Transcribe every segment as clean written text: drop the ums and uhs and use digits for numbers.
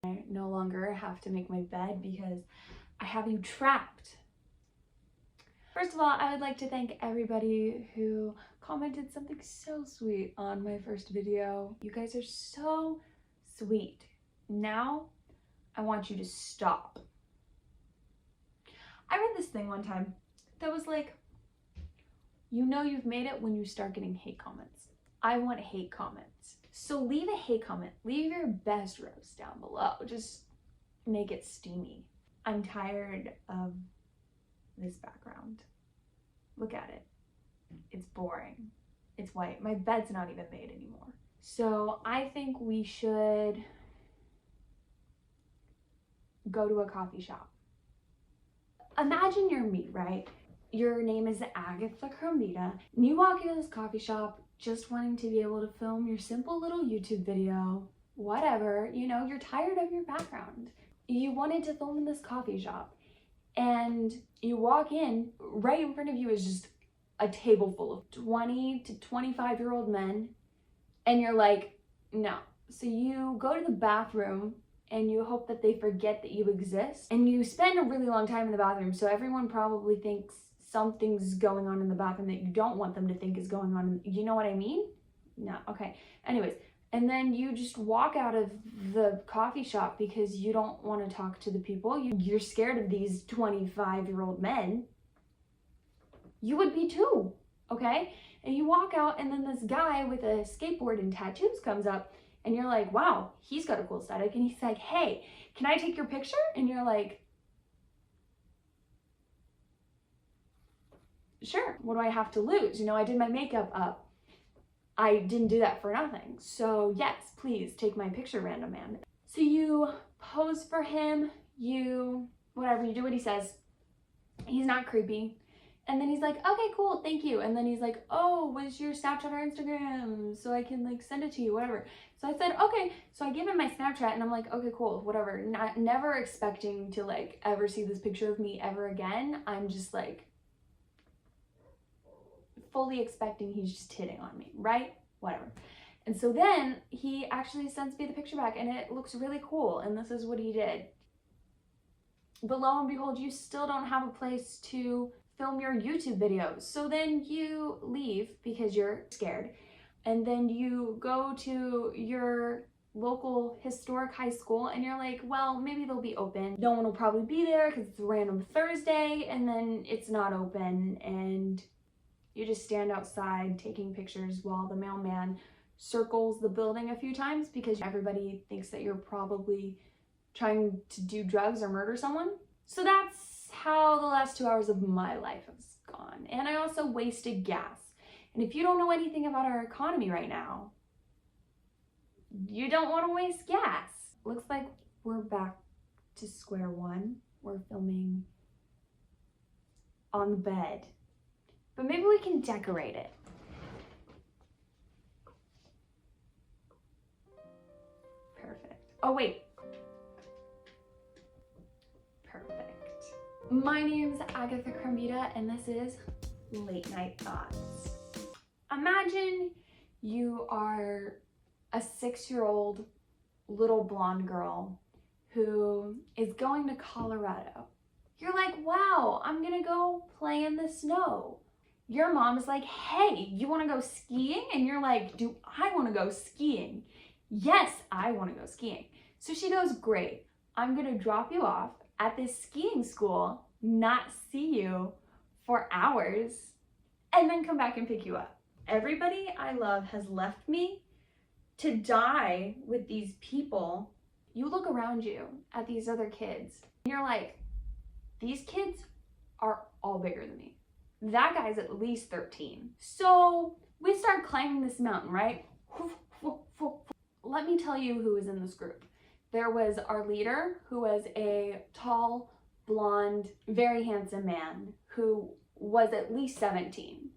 I no longer have to make my bed because I have you trapped. First of all, I would like to thank everybody who commented something so sweet on my first video. You guys are so sweet. Now, I want you to stop. I read this thing one time that was like, you know you've made it when you start getting hate comments. I want hate comments. So leave a hate comment. Leave your best roast down below. Just make it steamy. I'm tired of this background. Look at it. It's boring. It's white. My bed's not even made anymore. So I think we should go to a coffee shop. Imagine you're me, right? Your name is Agatha Crumvita, and you walk into this coffee shop just wanting to be able to film your simple little YouTube video, whatever, you know, you're tired of your background. You wanted to film in this coffee shop, and you walk in, right in front of you is just a table full of 20 to 25-year-old men, and you're like, no. So you go to the bathroom, and you hope that they forget that you exist, and you spend a really long time in the bathroom, so everyone probably thinks something's going on in the bathroom that you don't want them to think is going on. You know what I mean? No, okay. Anyways, and then you just walk out of the coffee shop because you don't want to talk to the people. You're scared of these 25-year-old men. You would be too, okay? And you walk out, and then this guy with a skateboard and tattoos comes up, and you're like, wow, he's got a cool aesthetic. And he's like, hey, can I take your picture? And you're like, sure, what do I have to lose? You know, I did my makeup up. I didn't do that for nothing. So yes, please take my picture, random man. So you pose for him, you do what he says. He's not creepy. And then he's like, okay, cool, thank you. And then he's like, oh, what's your Snapchat or Instagram? So I can like send it to you, whatever. So I said, okay. So I give him my Snapchat and I'm like, okay, cool, whatever. Never expecting to like ever see this picture of me ever again. I'm just like, fully expecting he's just hitting on me, right? Whatever. And so then he actually sends me the picture back and it looks really cool. And this is what he did. But lo and behold, you still don't have a place to film your YouTube videos. So then you leave because you're scared. And then you go to your local historic high school and you're like, well, maybe they'll be open. No one will probably be there because it's a random Thursday, and then it's not open, and you just stand outside taking pictures while the mailman circles the building a few times because everybody thinks that you're probably trying to do drugs or murder someone. So that's how the last 2 hours of my life has gone. And I also wasted gas. And if you don't know anything about our economy right now, you don't want to waste gas. Looks like we're back to square one. We're filming on the bed. But maybe we can decorate it. Perfect. Oh, wait. Perfect. My name's Agatha Crumvita, and this is Late Night Thoughts. Imagine you are a 6-year-old little blonde girl who is going to Colorado. You're like, wow, I'm gonna go play in the snow. Your mom is like, hey, you wanna go skiing? And you're like, do I wanna go skiing? Yes, I wanna go skiing. So she goes, great, I'm gonna drop you off at this skiing school, not see you for hours, and then come back and pick you up. Everybody I love has left me to die with these people. You look around you at these other kids, and you're like, these kids are all bigger than me. That guy's at least 13. So we start climbing this mountain, right? Let me tell you who was in this group. There was our leader, who was a tall, blonde, very handsome man who was at least 17.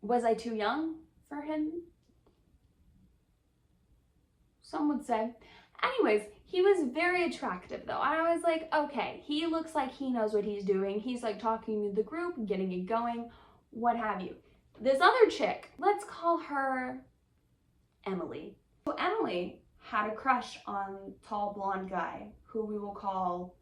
Was I too young for him? Some would say. Anyways, he was very attractive though. I was like, okay, he looks like he knows what he's doing. He's like talking to the group, getting it going, what have you. This other chick, let's call her Emily. So Emily had a crush on tall blonde guy who we will call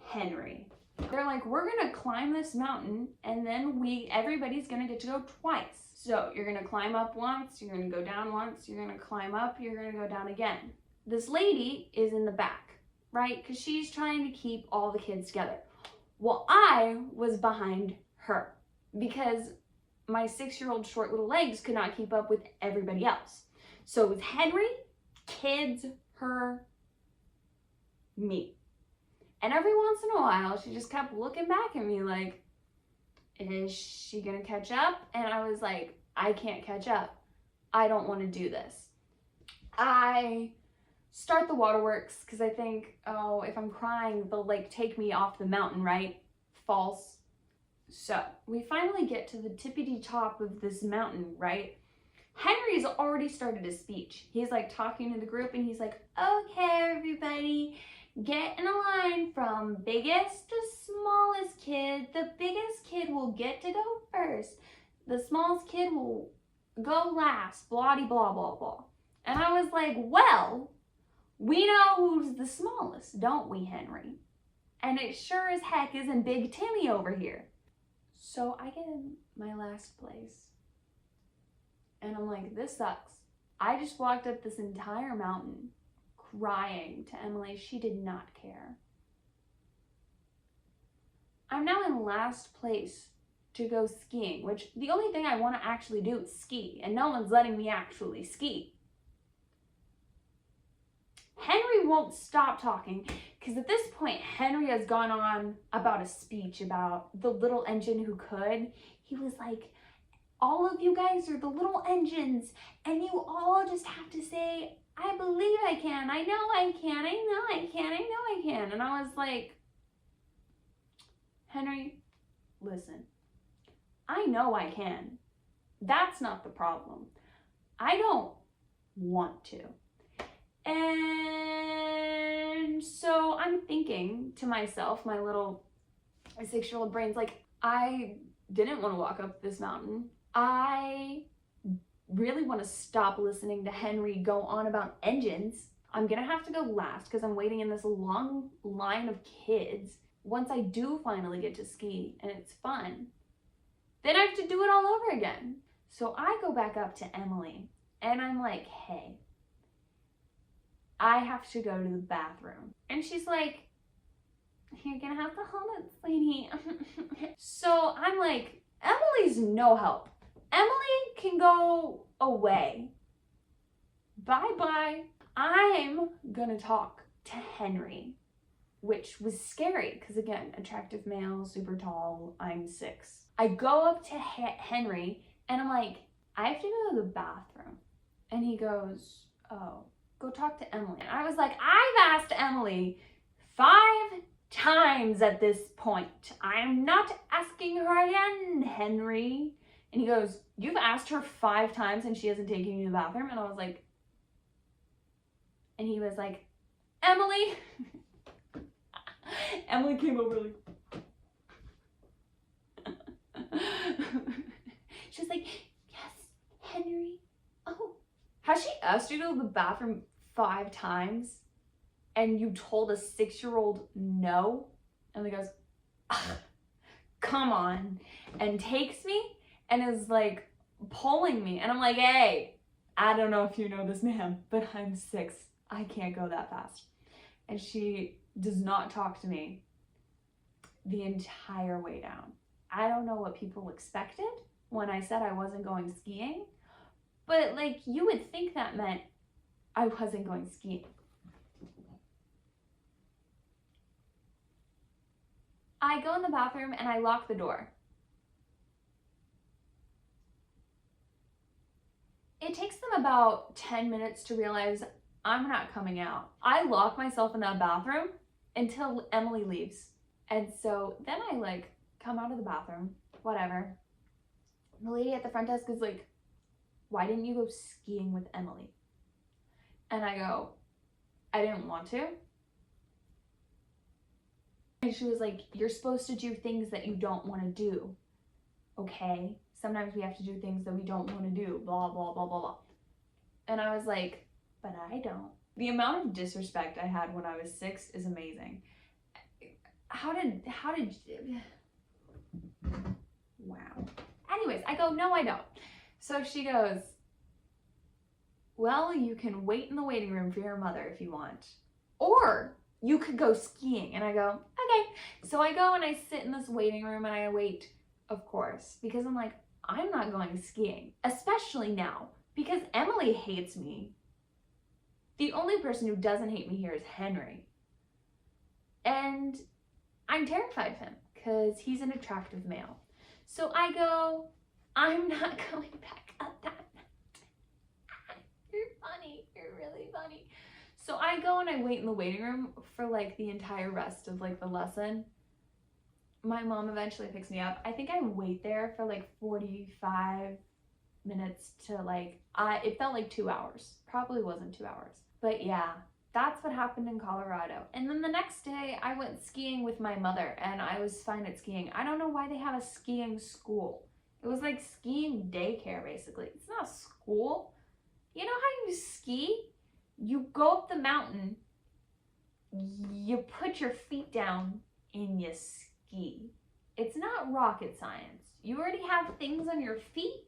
Henry. They're like, we're gonna climb this mountain and then everybody's gonna get to go twice. So you're gonna climb up once, you're gonna go down once, you're gonna climb up, you're gonna go down again. This lady is in the back, right? Because she's trying to keep all the kids together. Well, I was behind her because my 6-year-old short little legs could not keep up with everybody else. So it was Henry, kids, her, me. And every once in a while, she just kept looking back at me like, is she gonna catch up? And I was like, I can't catch up. I don't want to do this. I start the waterworks because I think, oh, if I'm crying, they'll like take me off the mountain, right? False. So we finally get to the tippity top of this mountain, right? Henry's already started his speech. He's like talking to the group and he's like, okay, everybody, get in a line from biggest to smallest kid. The biggest kid will get to go first. The smallest kid will go last, blah, blah, blah, blah. And I was like, well, we know who's the smallest, don't we, Henry? And it sure as heck isn't Big Timmy over here. So I get in my last place. And I'm like, this sucks. I just walked up this entire mountain crying to Emily. She did not care. I'm now in last place to go skiing, which the only thing I want to actually do is ski, and no one's letting me actually ski. Henry won't stop talking because at this point, Henry has gone on about a speech about the little engine who could. He was like, all of you guys are the little engines and you all just have to say, I believe I can, I know I can, I know I can, I know I can. And I was like, Henry, listen, I know I can. That's not the problem. I don't want to. And so I'm thinking to myself, my little 6-year-old brain's like, I didn't want to walk up this mountain. I really want to stop listening to Henry go on about engines. I'm gonna have to go last because I'm waiting in this long line of kids. Once I do finally get to ski and it's fun, then I have to do it all over again. So I go back up to Emily and I'm like, hey, I have to go to the bathroom. And she's like, you're gonna have to hold it, sweetie. So I'm like, Emily's no help. Emily can go away. Bye-bye. I'm gonna talk to Henry, which was scary because again, attractive male, super tall, I'm 6. I go up to Henry and I'm like, I have to go to the bathroom. And he goes, oh, go talk to Emily. And I was like, I've asked Emily 5 times at this point. I'm not asking her again, Henry. And he goes, you've asked her 5 times and she hasn't taken you to the bathroom? And I was like, and he was like, Emily. Emily came over like, she was like, yes, Henry. Oh, has she asked you to go to the bathroom 5 times and you told a 6-year-old no? And he goes, come on, and takes me and is like pulling me. And I'm like, hey, I don't know if you know this, ma'am, but I'm 6. I can't go that fast. And she does not talk to me the entire way down. I don't know what people expected when I said I wasn't going skiing, but like you would think that meant I wasn't going skiing. I go in the bathroom and I lock the door. It takes them about 10 minutes to realize I'm not coming out. I lock myself in that bathroom until Emily leaves. And so then I like come out of the bathroom, whatever. The lady at the front desk is like, why didn't you go skiing with Emily? And I go, I didn't want to. And she was like, you're supposed to do things that you don't want to do. Okay? Sometimes we have to do things that we don't want to do, blah, blah, blah, blah, blah. And I was like, but I don't. The amount of disrespect I had when I was 6 is amazing. How did, wow. Anyways, I go, no, I don't. So she goes, well, you can wait in the waiting room for your mother if you want. Or you could go skiing. And I go, okay. So I go and I sit in this waiting room and I wait, of course, because I'm like, I'm not going skiing, especially now, because Emily hates me. The only person who doesn't hate me here is Henry. And I'm terrified of him because he's an attractive male. So I go, I'm not going back up that mountain. You're funny. You're really funny. So I go and I wait in the waiting room for like the entire rest of like the lesson. My mom eventually picks me up. I think I wait there for like 45 minutes to like, it felt like 2 hours. Probably wasn't 2 hours. But yeah, that's what happened in Colorado. And then the next day I went skiing with my mother and I was fine at skiing. I don't know why they have a skiing school. It was like skiing daycare basically. It's not school. You know how you ski? You go up the mountain, you put your feet down and you ski. It's not rocket science. You already have things on your feet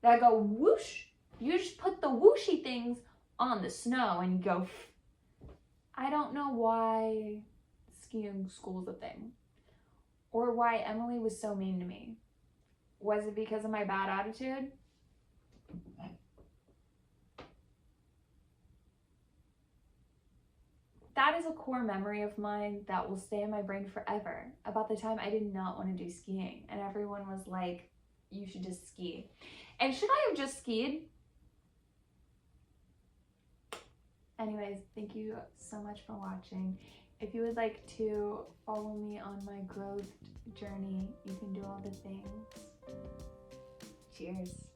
that go whoosh. You just put the whooshy things on the snow and you go. I don't know why skiing school's a thing or why Emily was so mean to me. Was it because of my bad attitude? That is a core memory of mine that will stay in my brain forever about the time I did not want to do skiing and everyone was like, you should just ski. And should I have just skied? Anyways, thank you so much for watching. If you would like to follow me on my growth journey, you can do all the things. Cheers.